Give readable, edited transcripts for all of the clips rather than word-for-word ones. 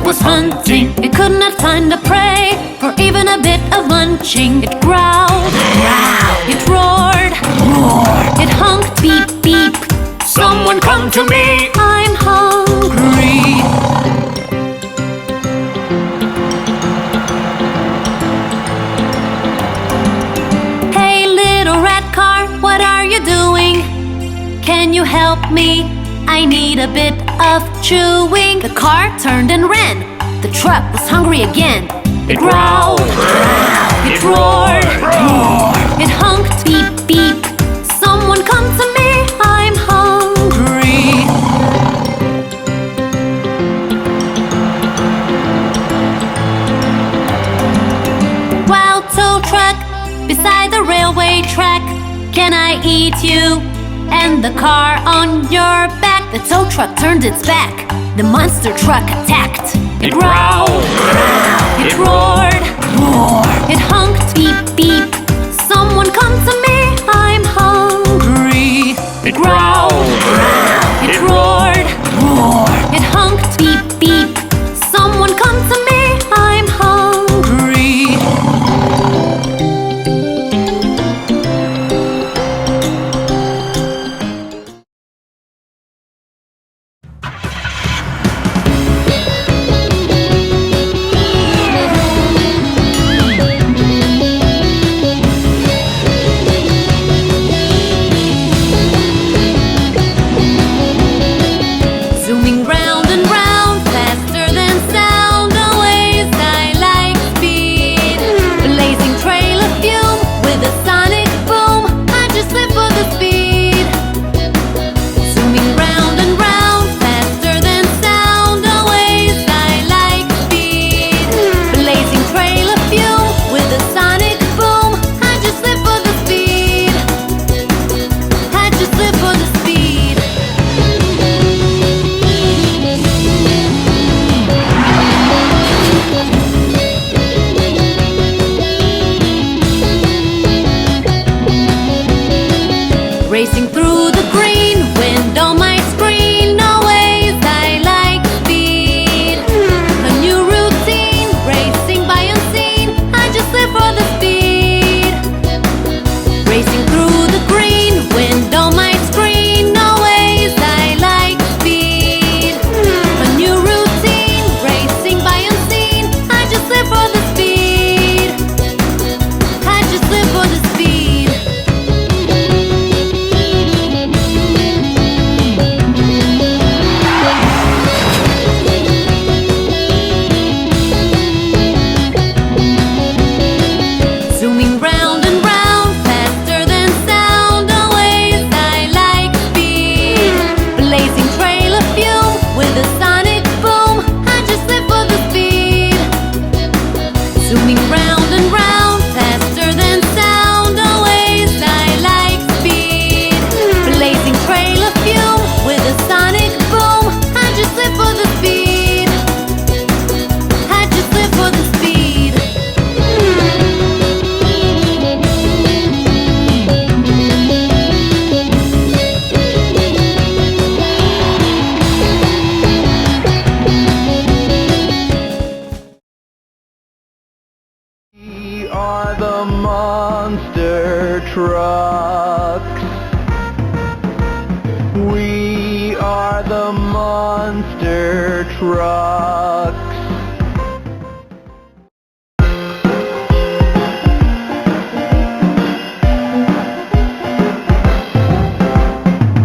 was hunting. It could not find a prey for even a bit of munching. It growled, it roared, it honked, beep, beep. Someone come to me! I'm hungry. Hey, little rat car, what are you doing? Can you help me? I need a bit of chewing. The car turned and ran. The truck was hungry again. It growled, it roared, it honked, beep, beep. Someone come to me, I'm hungry. Wow, tow truck, beside the railway track. Can I eat you? And the car on your back. The tow truck turned its back. The monster truck attacked. It growled, it roared, it honked, beep, beep. Someone come to me, I'm hungry. it growled, it roared, it honked, beep, beep. Someone come to me, I'm hungry. Zooming round and round, faster than sound, always I like speed. Blazing trail of fume with a sonic boom, I just live for the speed. Zooming round and round, faster than sound, always I like speed. Blazing trail of fume with a sonic boom, I just live for the speed. I just live for the speed. Racing through the green, wind on my screen, always I like speed. A new routine, racing by unseen, I just live for the speed. Racing through the green, wind on my screen, always I like speed. A new routine, racing by unseen, I just live for the speed. I just live for the speed. Zooming round and round, faster than sound, always I like speed. Blazing trail of fume with a sonic boom, I just live for the speed. Zooming round and round, faster than sound, always I like speed. Blazing trail of fume with a sonic boom, I just live for the speed. I just live for the speed. We are the monster trucks. We are the monster trucks.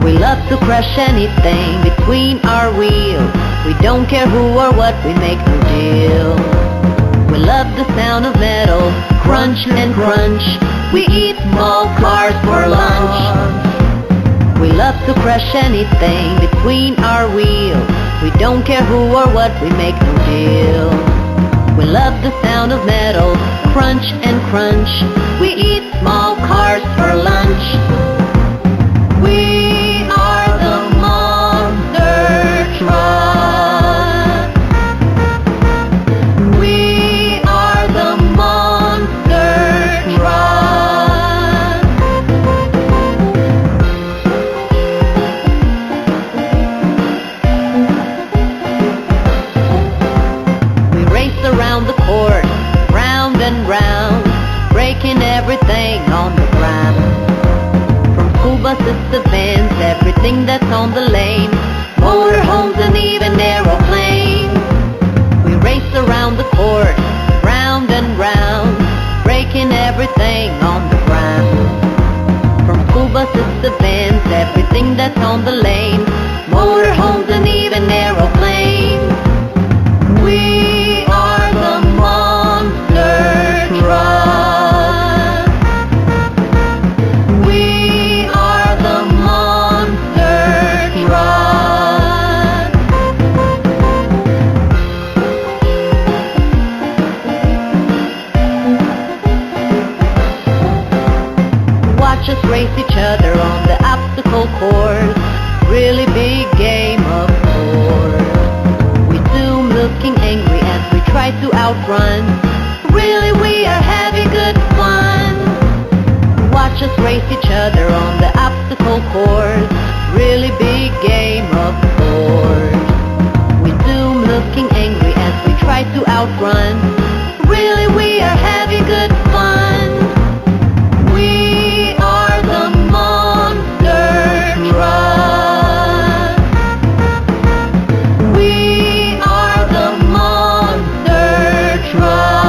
We love to crush anything between our wheels. We don't care who or what, we make no deal. We love the sound of metal, crunch and crunch. We eat small cars for lunch. We love to crush anything between our wheels. We don't care who or what, we make no deal. We love the sound of metal, crunch and crunch. We eat small cars for lunch. We are the monster truck. We are the monster truck. breaking everything on the ground. From school buses to vans, everything that's on the lane, motorhomes and even aeroplanes. We race around the court, round and round, breaking everything on the ground. From school buses to vans, everything that's on the lane, motorhomes and even aeroplanes. We are the monster truck. We are the monster truck. Watch us race each other on the obstacle course, really big game of course. We zoom looking angry as we try to outrun, really we are having good fun. Watch us race each other on the obstacle course, really big game of course. We zoom looking angry as we try to outrun, really we are having good fun. We are the monster truck. We are the monster truck.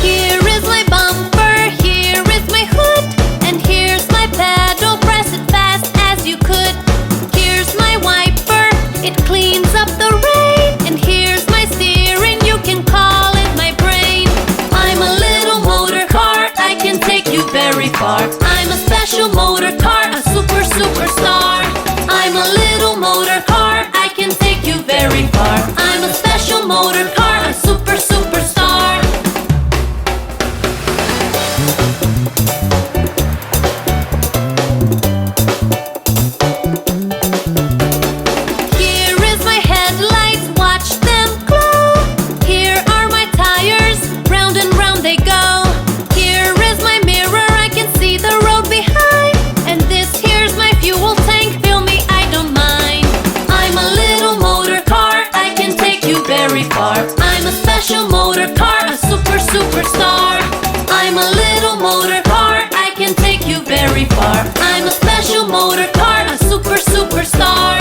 Here is my bumper, here is my hood, and here's my pedal, press it fast as you could. Here's my wiper, it cleans up the rain, and here's my steering, you can call it my brain. I'm a little motor car, I can take you very far. I'm a special motor car, a superstar. I'm a little motor car, I can take you very far. I'm a special motor car, a superstar. Here is my headlights, watch them glow. Here are my tires, round and round they go. Here is my mirror, I can see the road behind. And this here's my fuel tank, fill me, I don't mind. I'm a little motor car, I can take you very far. I'm a special motor car, a superstar. I'm a little motor car, I can take you very far. I'm a special motor car, a superstar.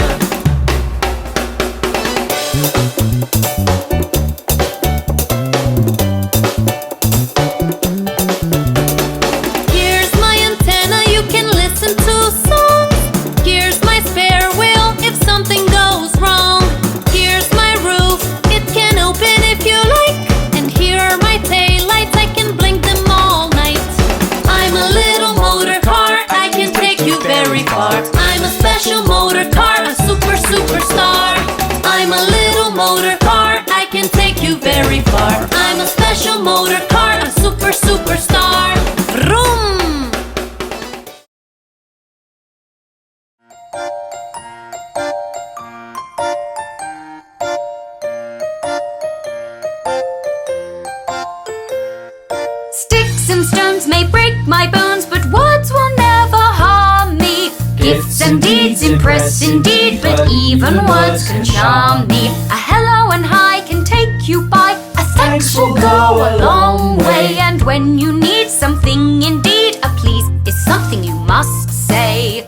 Here's my antenna, you can listen to songs. Here's my spare wheel if something goes wrong. Here's my roof, it can open if you like. And here are my taillights, I can blink them all night. I'm a little motor car, I can take you very far. I'm a special motor car, a superstar. I'm a little motor car, I can take you very far. I'm a special motor car, a superstar. Vroom! Sticks and stones may break my bones, but words will never harm me. Gifts and deeds impress indeed, but even words can charm me. A hello and hi can take you by, a thanks will go a long way. And when you need something indeed, a please is something you must say.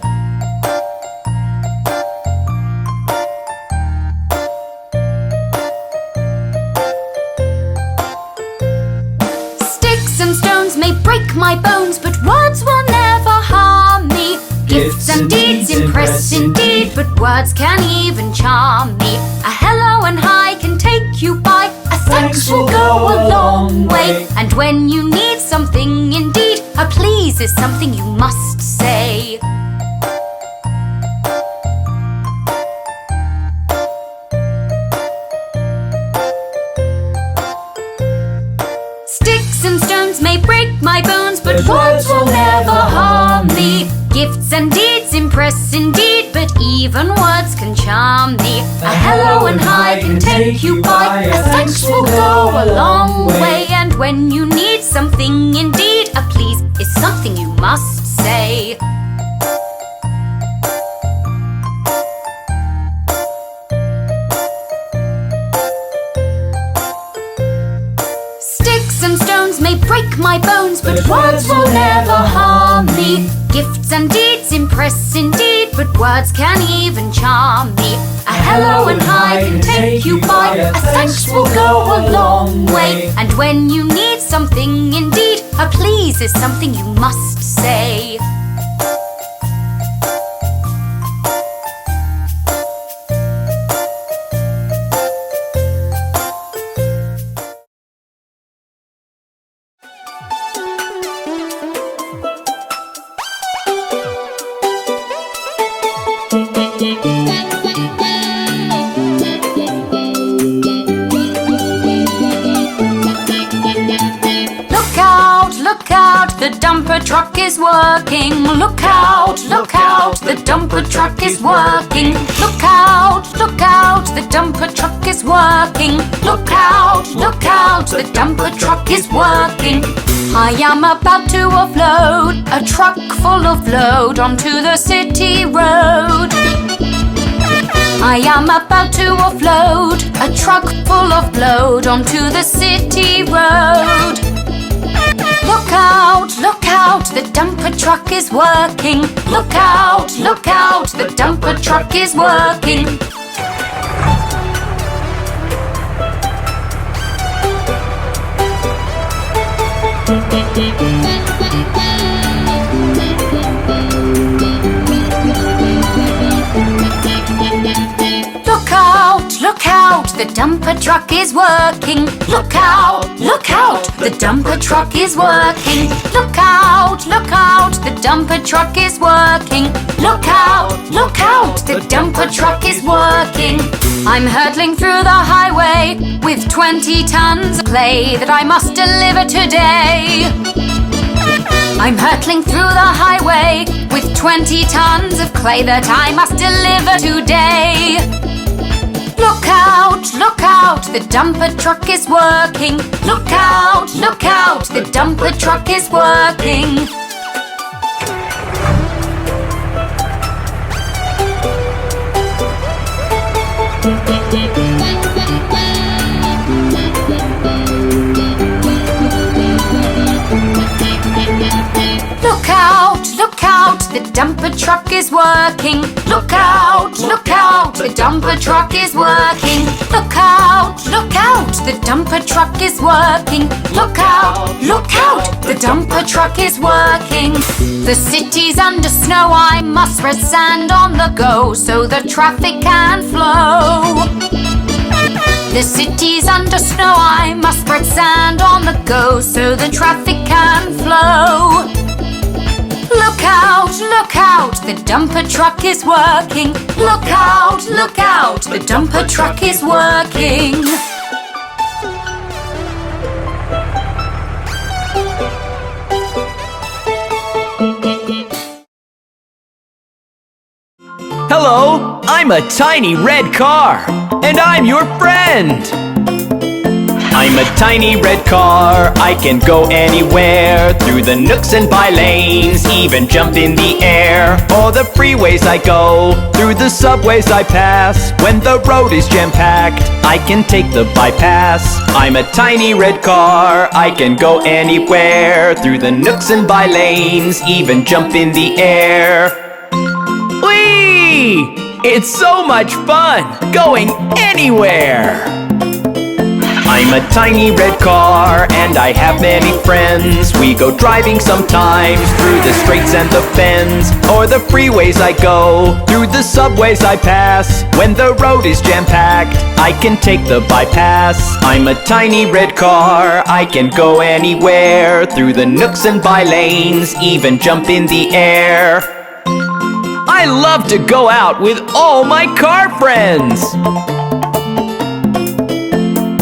Sticks and stones may break my bones, but words will never harm me. Gifts and deeds impress indeed, but words can even charm me. A hello and hi can take you by, a thanks will go a long way. And when you need something indeed, a please is something you must say. Sticks and stones may break my bones, but words will never harm me. Gifts and deeds impress indeed, but even words can charm me. hello and hi can take you by. A thanks will go a long way. And when you need something indeed, a please is something you must say. Sticks and stones may break my bones, but words will never harm me. Gifts and deeds impress indeed, but words can even charm me. A hello and hi can take you by. A thanks will go a long way. And when you need something indeed, a please is something you must say. Look out, the dumper truck is working. Look out, the dumper truck is working. Look out, the dumper truck is working. Look out, the dumper truck is working. I am about to offload a truck full of load onto the city road. I am about to offload a truck full of load onto the city road. Look out, the dumper truck is working. Look out, the dumper truck is working. Look out, the dumper truck is working. Look out, the dumper truck is working. Look out, the dumper truck is working. Look out, the dumper truck is working. I'm hurtling through the highway with 20 tons of clay that I must deliver today. I'm hurtling through the highway with 20 tons of clay that I must deliver today. Look out, the dumper truck is working. Look out, the dumper truck is working. Look out, the dumper truck is working. Look out, the dumper truck is working. Look out, the dumper truck is working. Look out, the dumper truck is working. The city's under snow, I must spread sand on the go so the traffic can flow. The city's under snow, I must spread sand on the go so the traffic can flow. Look out, the dumper truck is working. Look out, the dumper truck is working. Hello, I'm a tiny red car, and I'm your friend. I'm a tiny red car, I can go anywhere, through the nooks and by lanes, even jump in the air. All the freeways I go, through the subways I pass. When the road is jam-packed, I can take the bypass. I'm a tiny red car, I can go anywhere, through the nooks and by lanes, even jump in the air. Whee! It's so much fun going anywhere! I'm a tiny red car and I have many friends. We go driving sometimes through the straights and the bends. Or the freeways I go, through the subways I pass. When the road is jam-packed, I can take the bypass. I'm a tiny red car, I can go anywhere, through the nooks and by lanes, even jump in the air. I love to go out with all my car friends.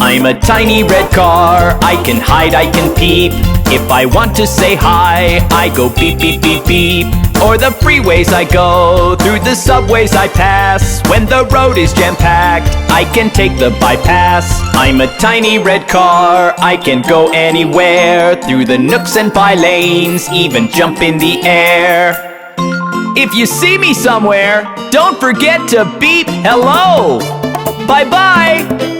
I'm a tiny red car, I can hide, I can peep. If I want to say hi, I go beep, beep, beep, beep. O'er the freeways I go, through the subways I pass. When the road is jam-packed, I can take the bypass. I'm a tiny red car, I can go anywhere. Through the nooks and by lanes, even jump in the air. If you see me somewhere, don't forget to beep hello. Bye-bye.